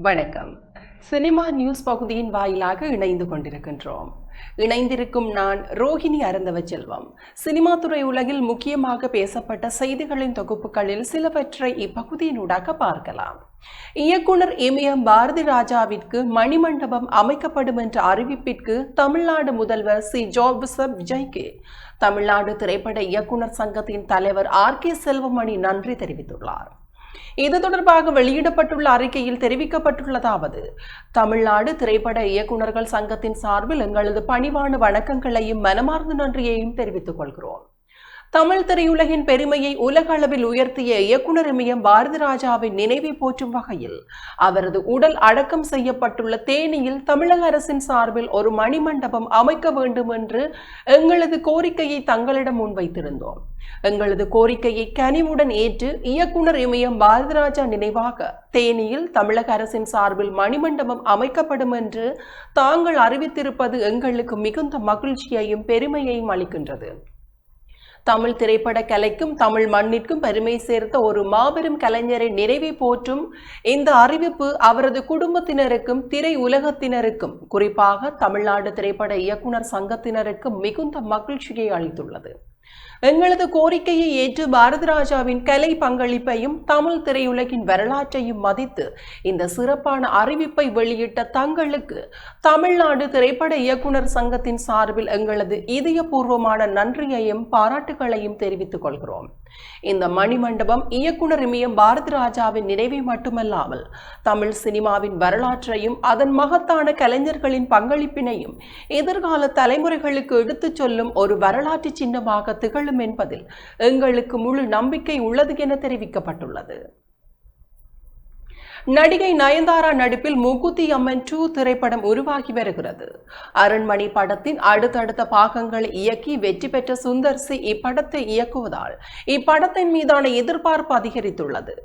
வணக்கம். Cinema news பகுதியின் வாயிலாக இணைந்து கொண்டிருக்கின்றோம். இணைந்திருக்கும் நான் ரோஹிணி அறந்தவச்செல்வம். சினிமா துறை உலகில் முக்கியமாக பேசப்பட்ட செய்திகளின் தொகுப்புகளில் சிலவற்றை இப்பகுதியினூடாக பார்க்கலாம். இயக்குனர் இமயம் பாரதி ராஜாவிற்கு மணிமண்டபம் அமைக்கப்படும் என்ற அறிவிப்பிற்கு தமிழ்நாடு முதல்வர் சி ஜோசப் விஜய்க்கு தமிழ்நாடு திரைப்பட இயக்குனர் சங்கத்தின் தலைவர் RK செல்வமணி நன்றி தெரிவித்துள்ளார். இது தொடர்பாக வெளியிடப்பட்டுள்ள அறிக்கையில் தெரிவிக்கப்பட்டுள்ளதாவது: தமிழ்நாடு திரைப்பட இயக்குநர்கள் சங்கத்தின் சார்பில் எங்களது பணிவான வணக்கங்களையும் மனமார்ந்த நன்றியையும் தெரிவித்துக் கொள்கிறோம். தமிழ் திரையுலகின் பெருமையை உலக அளவில் உயர்த்திய இயக்குனர் இமயம் பாரதி ராஜாவின் நினைவை போற்றும் வகையில் அவரது உடல் அடக்கம் செய்யப்பட்டுள்ள தேனியில் தமிழக அரசின் சார்பில் ஒரு மணிமண்டபம் அமைக்க வேண்டும் என்று எங்களது கோரிக்கையை தங்களிடம் முன்வைத்திருந்தோம். எங்களது கோரிக்கையை கனிவுடன் ஏற்று இயக்குனர் இமயம் பாரதி ராஜா நினைவாக தேனியில் தமிழக அரசின் சார்பில் மணிமண்டபம் அமைக்கப்படும் என்று தாங்கள் அறிவித்திருப்பது எங்களுக்கு மிகுந்த மகிழ்ச்சியையும் பெருமையையும் அளிக்கின்றது. தமிழ் திரைப்பட கலைக்கும் தமிழ் மண்ணிற்கும் பெருமை சேர்த்த ஒரு மாபெரும் கலைஞரை நினைவை போற்றும் இந்த அறிவிப்பு அவரது குடும்பத்தினருக்கும் திரை உலகத்தினருக்கும் குறிப்பாக தமிழ்நாடு திரைப்பட இயக்குனர் சங்கத்தினருக்கும் மிகுந்த மகிழ்ச்சியை அளித்துள்ளது. எங்களது கோரிக்கையை ஏற்று பாரதி ராஜாவின் கலை பங்களிப்பையும் தமிழ் திரையுலகின் வரலாற்றையும் மதித்து இந்த சிறப்பான அறிவிப்பை வெளியிட்ட தங்களுக்கு தமிழ்நாடு திரைப்பட இயக்குனர் சங்கத்தின் சார்பில் எங்களது இதயபூர்வமான நன்றியையும் பாராட்டுகளையும் தெரிவித்துக் கொள்கிறோம். இந்த மணிமண்டபம் இயக்குனர் இமயம் பாரதி ராஜாவின் நினைவை மட்டுமல்லாமல் தமிழ் சினிமாவின் வரலாற்றையும் அதன் மகத்தான கலைஞர்களின் பங்களிப்பினையும் எதிர்கால தலைமுறைகளுக்கு எடுத்துச் சொல்லும் ஒரு வரலாற்று சின்னமாக திகழும் என்பதில் எங்களுக்கு முழு நம்பிக்கை உள்ளது என தெரிவிக்கப்பட்டுள்ளது. நடிகை நயன்தாரா நடிப்பில் மூக்குத்தி அம்மன் 2 திரைப்படம் உருவாகி வருகிறது. அரண்மனை படத்தின் அடுத்தடுத்த பாகங்களை இயக்கி வெற்றி பெற்ற சுந்தர் சி இப்படத்தை இயக்குவதால் இப்படத்தின் மீதான எதிர்பார்ப்பு அதிகரித்துள்ளது.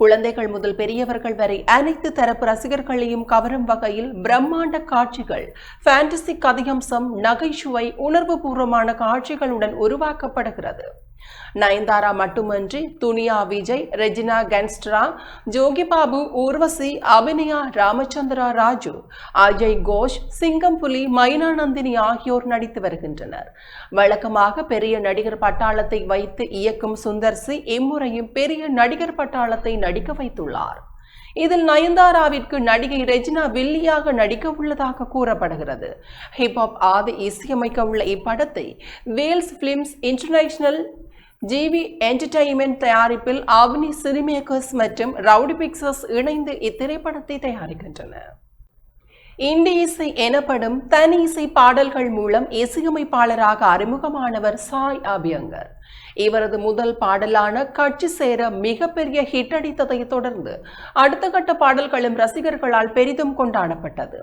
குழந்தைகள் முதல் பெரியவர்கள் வரை அனைத்து தரப்பு ரசிகர்களையும் கவரும் வகையில் பிரம்மாண்ட காட்சிகள், ஃபேண்டசி கதையம்சம், நகைச்சுவை, உணர்வு பூர்வமான காட்சிகளுடன் உருவாக்கப்படுகிறது. நயன்தாரா மட்டுமன்றி துனியா விஜய், ரெஜினா கன்ஸ்ட்ரா, ஜோகி பாபு, ஊர்வசி, அபிநயா, ராமச்சந்திரா ராஜு, அஜய் கோஷ், சிங்கம் புலி, மைனா நந்தினி ஆகியோர் நடித்து வருகின்றனர். வழக்கமாக பெரிய நடிகர் பட்டாளத்தை வைத்து இயக்கும் சுந்தர் சி இம்முறையும் பெரிய நடிகர் பட்டாளத்தை நடிக்க வைத்துள்ளார். இதில் நயன்தாராவிற்கு நடிகை ரெஜினா வில்லியாக நடிக்க உள்ளதாக கூறப்படுகிறது. ஹிப்ஹாப் ஆதி இசையமைக்க உள்ள இப்படத்தை Vels Films International, GV Entertainment தயாரிப்பில் அவனி சினிமேக்கர்ஸ் மற்றும் ரவுடி பிக்சர்ஸ் இணைந்து இத்திரைப்படத்தை தயாரிக்கின்றன. இண்டி இசை எனப்படும் தனி இசை பாடல்கள் மூலம் இசையமைப்பாளராக அறிமுகமானவர் சாய் அபியங்கர். இவரது முதல் பாடலான கட்சி சேர மிகப்பெரிய ஹிட் அடித்ததை தொடர்ந்து அடுத்த கட்ட பாடல்களும் ரசிகர்களால் பெரிதும் கொண்டாடப்பட்டது.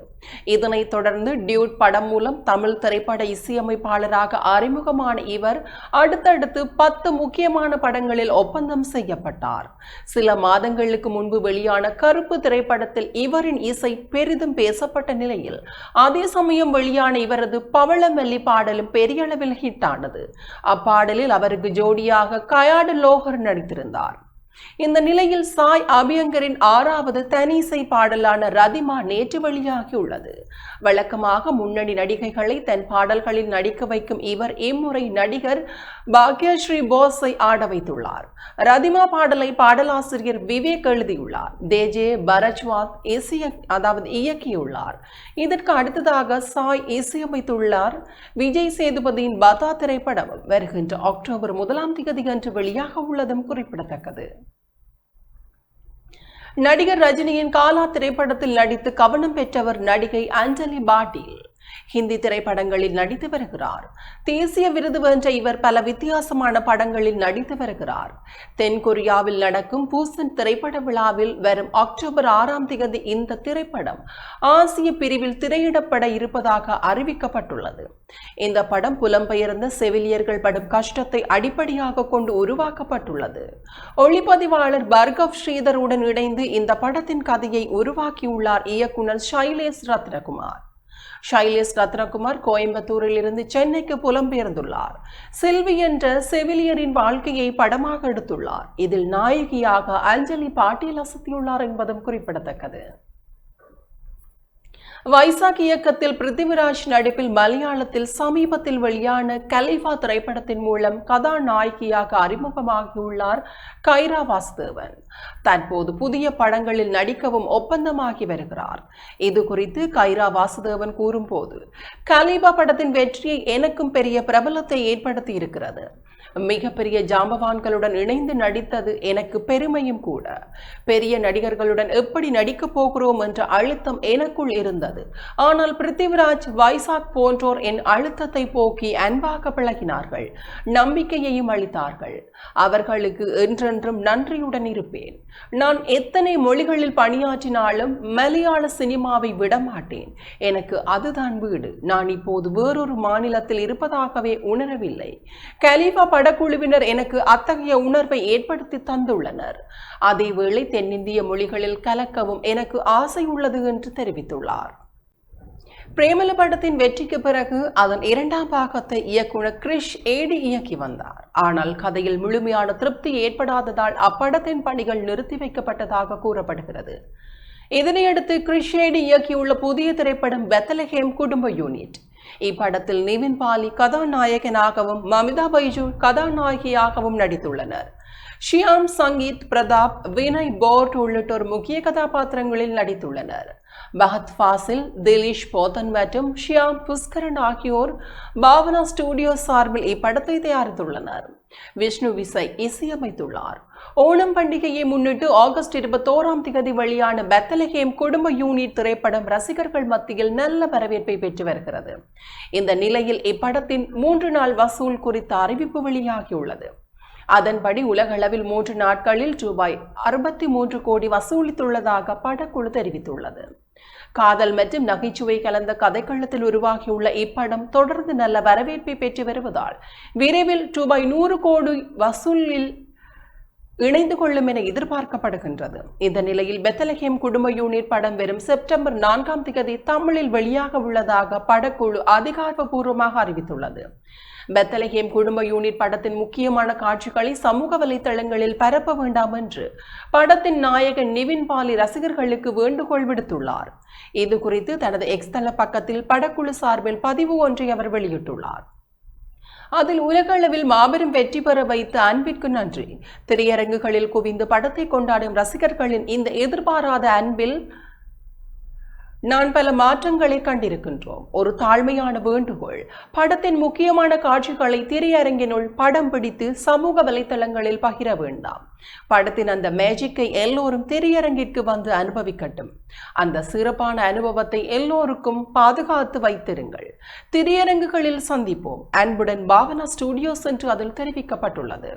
இதனைத் தொடர்ந்து டியூட் படம் மூலம் தமிழ் திரைப்பட இசையமைப்பாளராக அறிமுகமான இவர் அடுத்தடுத்து 10 முக்கியமான படங்களில் ஒப்பந்தம் செய்யப்பட்டார். சில மாதங்களுக்கு முன்பு வெளியான கருப்பு திரைப்படத்தில் இவரின் இசை பெரிதும் பேசப்பட்ட நிலையில் அதே சமயம் வெளியான இவரது பவளமல்லி பாடலும் பெரிய அளவில் ஹிட் ஆனது. அப்பாடலில் அவருக்கு ஜோடியாக கயாடு லோகர் நடித்திருந்தார். இந்த நிலையில் சாய் அபியங்கரின் 6வது தனி இசை பாடலான ரதிமா நேற்று வெளியாகியுள்ளது. வழக்கமாக முன்னணி நடிகைகளை தன் பாடல்களில் நடிக்க வைக்கும் இவர் இம்முறை நடிகர் பாக்யஸ்ரீ போஸை ஆட வைத்துள்ளார். ரதிமா பாடலை பாடலாசிரியர் விவேக் எழுதியுள்ளார். தேஜே பரஜ்வாத் இயக்கியுள்ளார். இதற்கு அடுத்ததாக சாய் இசையமைத்துள்ளார். விஜய் சேதுபதியின் பதா திரைப்படம் வருகின்ற அக்டோபர் 1ஆம் தேதி அன்று வெளியாக உள்ளதும் குறிப்பிடத்தக்கது. நடிகர் ரஜினியின் காலா திரைப்படத்தில் நடித்து கவனம் பெற்றவர் நடிகை அஞ்சலி பாட்டீல். ஹிந்தி திரைப்படங்களில் நடித்து வருகிறார். தேசிய விருது வென்ற இவர் பல வித்தியாசமான படங்களில் நடித்து வருகிறார். தென்கொரியாவில் நடக்கும் பூசன் திரைப்பட விழாவில் வரும் அக்டோபர் 6ஆம் தேதி இந்த திரைப்படம் ஆசிய பிரிவில் திரையிடப்பட இருப்பதாக அறிவிக்கப்பட்டுள்ளது. இந்த படம் புலம்பெயர்ந்த செவிலியர்கள் படும் கஷ்டத்தை அடிப்படையாக கொண்டு உருவாக்கப்பட்டுள்ளது. ஒளிப்பதிவாளர் பர்கவ் ஸ்ரீதருடன் இணைந்து இந்த படத்தின் கதையை உருவாக்கியுள்ளார் இயக்குனர் ஷைலேஷ் ரத்னகுமார். ஷைலேஷ் ரத்னகுமார் கோயம்புத்தூரில் இருந்து சென்னைக்கு புலம்பெயர்ந்துள்ளார். செல்வி என்ற செவிலியரின் வாழ்க்கையை படமாக எடுத்துள்ளார். இதில் நாயகியாக அஞ்சலி பாட்டீல் அசத்தியுள்ளார் என்பதும் குறிப்பிடத்தக்கது. வைசாக் இயக்கத்தில் பிருத்திவிராஜ் நடிப்பில் மலையாளத்தில் சமீபத்தில் வெளியான கலிஃபா திரைப்படத்தின் மூலம் கதாநாயகியாக அறிமுகமாகியுள்ளார் கைரா வாசுதேவன். தற்போது புதிய படங்களில் நடிக்கவும் ஒப்பந்தமாகி வருகிறார். இது குறித்து கைரா வாசுதேவன் கூறும்போது, கலிஃபா படத்தின் வெற்றியை எனக்கும் பெரிய பிரபலத்தை ஏற்படுத்தி இருக்கிறது. மிகப்பெரிய ஜாம்பவான்களுடன் இணைந்து நடித்தது எனக்கு பெருமையும் கூட. பெரிய நடிகர்களுடன் எப்படி நடிக்கப் போகிறோம் என்ற அழுத்தம் எனக்குள் இருந்தது. ஆனால் பிருத்திவிராஜ், வைசாக் போன்றோர் என் அழுத்தத்தை போக்கி அன்பாக பழகினார்கள், நம்பிக்கையையும் அளித்தார்கள். அவர்களுக்கு என்றென்றும் நன்றியுடன் இருப்பேன். நான் எத்தனை மொழிகளில் பணியாற்றினாலும் மலையாள சினிமாவை விடமாட்டேன். எனக்கு அதுதான் வீடு. நான் இப்போது வேறொரு மாநிலத்தில் இருப்பதாகவே உணரவில்லை. கலிஃபா படக்குழுவினர் எனக்கு அத்தகைய உணர்வை ஏற்படுத்தி தந்துள்ளனர். அதேவேளை தென்னிந்திய மொழிகளில் கலக்கவும் எனக்கு ஆசை உள்ளது என்று தெரிவித்துள்ளார். பிரேமலு படத்தின் வெற்றிக்கு பிறகு அதன் இரண்டாம் பாகத்தை இயக்குனர் கிரிஷ் ஏடி இயக்கி வந்தார். ஆனால் கதையில் முழுமையான திருப்தி ஏற்படாததால் அப்படத்தின் பணிகள் நிறுத்தி வைக்கப்பட்டதாக கூறப்படுகிறது. இதனையடுத்து கிரிஷ் ஏடி இயக்கியுள்ள புதிய திரைப்படம் பெத்லஹேம் குடும்ப யூனிட். இப்படத்தில் நிவின் பாலி கதாநாயகனாகவும் மமிதா பைஜூ கதாநாயகியாகவும் நடித்துள்ளனர். ஷியாம், சங்கீத், பிரதாப், வினய் போர்ட் உள்ளிட்டோர் முக்கிய கதாபாத்திரங்களில் நடித்துள்ளனர். பஹத் ஃபாசில், திலீஷ் போத்தன் மற்றும் ஷியாம் புஷ்கரன் ஆகியோர் பாவனா ஸ்டுடியோ சார்பில் இப்படத்தை தயாரித்துள்ளனர். விஷ்ணு விசை இசையமைத்துள்ளார். ஓணம் பண்டிகையை முன்னிட்டு ஆகஸ்ட் 21 வெளியான பெத்லஹேம் குடும்ப யூனிட் திரைப்படம் ரசிகர்கள் மத்தியில் நல்ல வரவேற்பை பெற்று வருகிறது. இந்த நிலையில் இப்படத்தின் 3 நாள் வசூல் குறித்த அறிவிப்பு வெளியாகியுள்ளது. அதன்படி உலகளவில் 3 நாட்களில் ரூபாய் 63 கோடி வசூலித்துள்ளதாக படக்குழு தெரிவித்துள்ளது. காதல் மற்றும் நகைச்சுவை கலந்த கதைக்களத்தில் உருவாகியுள்ள இப்படம் தொடர்ந்து நல்ல வரவேற்பை பெற்று வருவதால் விரைவில் ரூபாய் 100 கோடி வசூலில் இணைந்து கொள்ளும் என எதிர்பார்க்கப்படுகின்றது. இந்த நிலையில் பெத்லஹேம் குடும்ப யூனிட் படம் வரும் செப்டம்பர் 4 தமிழில் வெளியாக உள்ளதாக படக்குழு அதிகாரப்பூர்வமாக அறிவித்துள்ளது. பெத்லஹேம் குடும்ப யூனிட் படத்தின் முக்கியமான காட்சிகளை சமூக வலைதளங்களில் பரப்ப வேண்டாம் என்று படத்தின் நாயகன் நிவின் பாலி ரசிகர்களுக்கு வேண்டுகோள் விடுத்துள்ளார். இது குறித்து தனது எக்ஸ் தள பக்கத்தில் படக்குழு சார்பில் பதிவு ஒன்றை அவர் வெளியிட்டுள்ளார். அதில் உலகளவில் மாபெரும் வெற்றி பெற வைத்த அன்பிற்கு நன்றி. திரையரங்குகளில் குவிந்து படத்தை கொண்டாடும் ரசிகர்களின் இந்த எதிர்பாராத அன்பில் நான் பல மாற்றங்களை கண்டிருக்கின்றோம். ஒரு தாழ்மையான வேண்டுகோள், படத்தின் முக்கியமான காட்சிகளை திரையரங்கினுள் படம் பிடித்து சமூக வலைதளங்களில் பகிர வேண்டாம். படத்தின் அந்த மேஜிக்கை எல்லோரும் திரையரங்கிற்கு வந்து அனுபவிக்கட்டும். அந்த சிறப்பான அனுபவத்தை எல்லோருக்கும் பாதுகாத்து வைத்திருங்கள். திரையரங்குகளில் சந்திப்போம். அன்புடன் பாவனா ஸ்டுடியோஸ் என்று அதில் தெரிவிக்கப்பட்டுள்ளது.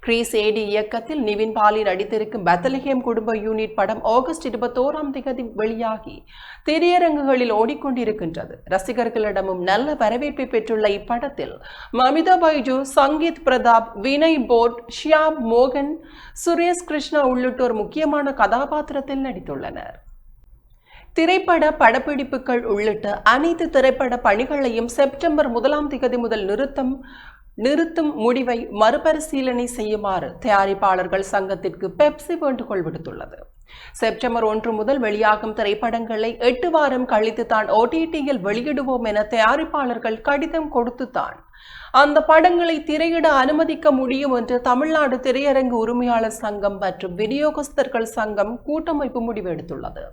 கிரிஷ் ஏடி இயக்கத்தில் நிவின் பாலி நடித்திருக்கும் பெத்லஹேம் குடும்ப யூனிட் படம் ஆகஸ்ட் 21 வெளியாகி திரையரங்குகளில் ஓடிக்கொண்டிருக்கின்றது. ரசிகர்களிடமும் நல்ல வரவேற்பை பெற்றுள்ள இப்படத்தில் மமிதா பைஜூ, சங்கீத், பிரதாப், வினய் போர்ட், ஷியாம், மோகன், சுரேஷ் கிருஷ்ணா உள்ளிட்டோர் முக்கியமான கதாபாத்திரத்தில் நடித்துள்ளனர். திரைப்பட படப்பிடிப்புகள் உள்ளிட்ட அனைத்து திரைப்பட பணிகளையும் செப்டம்பர் 1 முதல் நிறுத்தும் முடிவை மறுபரிசீலனை செய்யுமாறு தயாரிப்பாளர்கள் சங்கத்திற்கு பெப்சி வேண்டுகோள் விடுத்துள்ளது. செப்டம்பர் 1 முதல் வெளியாகும் திரைப்படங்களை 8 வாரம் கழித்து தான் OTTயில் வெளியிடுவோம் என தயாரிப்பாளர்கள் கடிதம் கொடுத்துத்தான் அந்த படங்களை திரையிட அனுமதிக்க முடியும் என்று தமிழ்நாடு திரையரங்கு உரிமையாளர் சங்கம் மற்றும் விநியோகஸ்தர்கள் சங்கம் கூட்டமைப்பு முடிவெடுத்துள்ளது.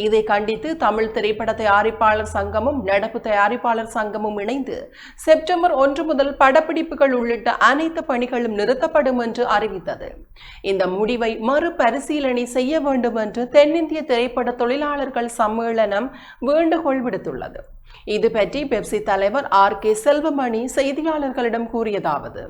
இதை கண்டித்து தமிழ் திரைப்பட தயாரிப்பாளர் சங்கமும் நடப்பு தயாரிப்பாளர் சங்கமும் இணைந்து செப்டம்பர் 1 முதல் படப்பிடிப்புகள் உள்ளிட்ட அனைத்து பணிகளும் நிறுத்தப்படும் என்று அறிவித்தது. இந்த முடிவை மறுபரிசீலனை செய்ய வேண்டும் என்று தென்னிந்திய திரைப்பட தொழிலாளர்கள் சம்மேளனம் வேண்டுகோள் விடுத்துள்ளது. இது பற்றி பெப்சி தலைவர் RK செல்வமணி செய்தியாளர்களிடம் கூறியதாவது: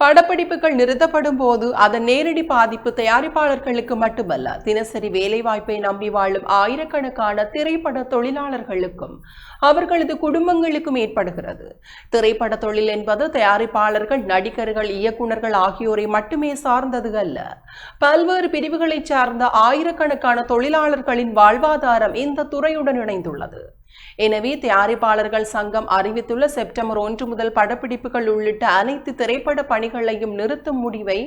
படப்பிடிப்புகள் நிறுத்தப்படும் போது அதன் நேரடி பாதிப்பு தயாரிப்பாளர்களுக்கு மட்டுமல்ல, தினசரி வேலைவாய்ப்பை நம்பி வாழும் ஆயிரக்கணக்கான திரைப்பட தொழிலாளர்களுக்கும் அவர்களது குடும்பங்களுக்கும் ஏற்படுகிறது. திரைப்பட தொழில் என்பது தயாரிப்பாளர்கள், நடிகர்கள், இயக்குநர்கள் ஆகியோரை மட்டுமே சார்ந்தது அல்ல. பல்வேறு பிரிவுகளை சார்ந்த ஆயிரக்கணக்கான தொழிலாளர்களின் வாழ்வாதாரம் இந்த துறையுடன் இணைந்துள்ளது. எனவே தயாரிப்பாளர்கள் சங்கம் அறிவித்துள்ள செப்டம்பர் 1 முதல் படப்பிடிப்புகள் உள்ளிட்ட அனைத்து திரைப்பட பணிகளையும் நிறுத்தும் முடிவை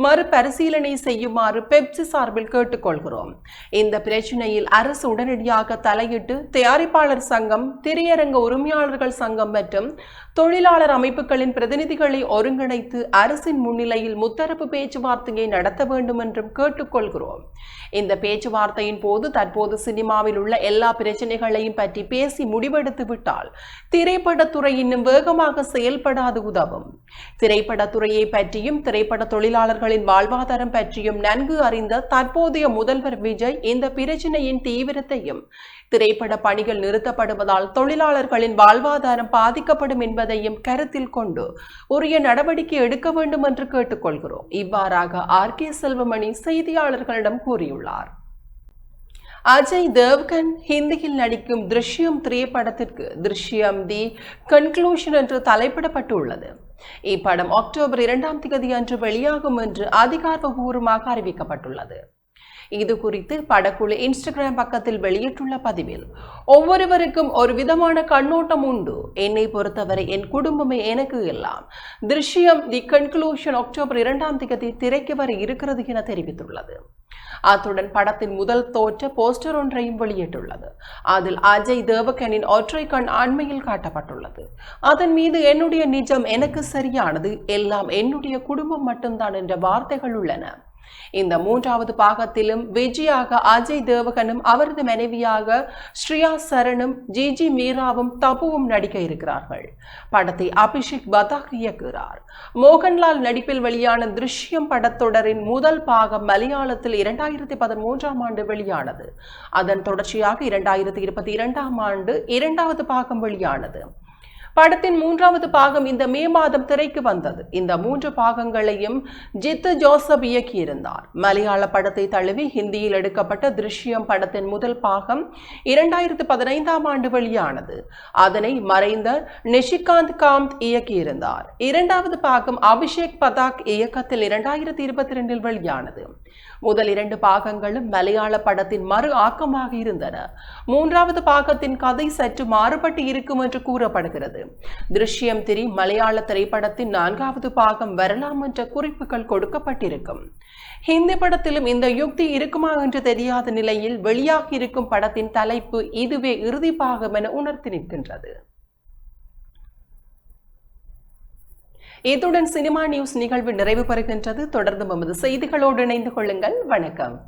மறுபரிசீலனை செய்யுமாறு பெப்சி சார்பில் கேட்டுக்கொள்கிறோம். இந்த பிரச்சினையில் அரசு உடனடியாக தலையிட்டு தயாரிப்பாளர் சங்கம், திரையரங்க உரிமையாளர்கள் சங்கம் மற்றும் தொழிலாளர் அமைப்புகளின் பிரதிநிதிகளை ஒருங்கிணைத்து அரசின் முன்னிலையில் முத்தரப்பு பேச்சுவார்த்தையை நடத்த வேண்டும் என்றும் கேட்டுக்கொள்கிறோம். இந்த பேச்சுவார்த்தையின் போது தற்போது சினிமாவில் உள்ள எல்லா பிரச்சனைகளையும் பற்றி பேசி முடிவெடுத்து விட்டால் திரைப்படத்துறை இன்னும் வேகமாக செயல்படாது உதவும். திரைப்படத்துறையை பற்றியும் திரைப்பட தொழிலாளர்களின் வாழ்வாதாரம் பற்றியும் நன்கு அறிந்த தற்போதைய முதல்வர் விஜய் இந்த பிரச்சனையின் தீவிரத்தையும், திரைப்பட பணிகள் நிறுத்தப்படுவதால் தொழிலாளர்களின் வாழ்வாதாரம் பாதிக்கப்படும் என்பதையும் கருத்தில் கொண்டு உரிய நடவடிக்கை எடுக்க வேண்டும் என்று கேட்டுக்கொள்கிறோம். இவ்வாறாக ஆர்.கே. செல்வமணி செய்தியாளர்களிடம் கூறியுள்ளார். அஜய் தேவ்கன் ஹிந்தியில் நடிக்கும் திருஷ்யம் திரைப்படத்திற்கு திருஷ்யம் தி கன்க்ளூஷன் என்று தலைப்பிடப்பட்டுள்ளது. இப்படம் அக்டோபர் 2 அன்று வெளியாகும் என்று அதிகாரப்பூர்வமாக அறிவிக்கப்பட்டுள்ளது. இது குறித்து படக்குழு இன்ஸ்டாகிராம் பக்கத்தில் வெளியிட்டுள்ள பதிவில், ஒவ்வொருவருக்கும் ஒரு விதமான கண்ணோட்டம் உண்டு. என்னை பொறுத்தவரை என் குடும்பமே எனக்கு எல்லாம். திருஷ்யம் தி கன்க்ளூஷன் அக்டோபர் 2 திரைக்கு வர இருக்கிறது என தெரிவித்துள்ளது. அத்துடன் படத்தின் முதல் தோற்ற போஸ்டர் ஒன்றையும் வெளியிட்டுள்ளது. அதில் அஜய் தேவகனின் ஒற்றை கண் அண்மையில் காட்டப்பட்டுள்ளது. அதன் மீது என்னுடைய நிஜம் எனக்கு சரியானது, எல்லாம் என்னுடைய குடும்பம் மட்டும்தான் என்ற வார்த்தைகள் உள்ளன. இந்த 3வது பாகத்திலும் விஜயாக அஜய் தேவகனும் அவரது மனைவியாக ஸ்ரீயா சரணும், ஜிஜி மீராவும் தபுவும் நடிக்க இருக்கிறார்கள். படத்தை அபிஷேக் பதாக் இயக்குகிறார். மோகன்லால் நடிப்பில் வெளியான திருஷ்யம் படத்தொடரின் முதல் பாகம் மலையாளத்தில் 2013 ஆண்டு வெளியானது. அதன் தொடர்ச்சியாக 2022 ஆண்டு 2வது பாகம் வெளியானது. படத்தின் 3வது பாகம் இந்த மே மாதம் திரைக்கு வந்தது. இந்த 3 பாகங்களையும் ஜித்து ஜோசப் இயக்கியிருந்தார். மலையாள படத்தை தழுவி ஹிந்தியில் எடுக்கப்பட்ட திருஷ்யம் படத்தின் முதல் பாகம் 2015 ஆண்டு வெளியானது. அதனை மறைந்த நிஷிகாந்த் காந்த் இயக்கியிருந்தார். 2வது பாகம் அபிஷேக் பதாக் இயக்கத்தில் 2022 வெளியானது. முதல் 2 பாகங்களும் மலையாள படத்தின் மறு ஆக்கமாக இருந்தன. 3வது பாகத்தின் கதை சற்று மாறுபட்டு இருக்கும் என்று கூறப்படுகிறது. திருஷ்யம் 3 மலையாள திரைப்படத்தின் 4வது பாகம் வரலாம் என்ற குறிப்புகள் கொடுக்கப்பட்டிருக்கும். ஹிந்தி படத்திலும் இந்த யுக்தி இருக்குமா என்று தெரியாத நிலையில் வெளியாகி இருக்கும் படத்தின் தலைப்பு இதுவே இறுதி பாகம் என உணர்த்தி நிற்கின்றது. இத்துடன் சினிமா நியூஸ் நிகழ்வு நிறைவு பெறுகின்றது. தொடர்ந்து நமது செய்திகளோடு இணைந்து கொள்ளுங்கள். வணக்கம்.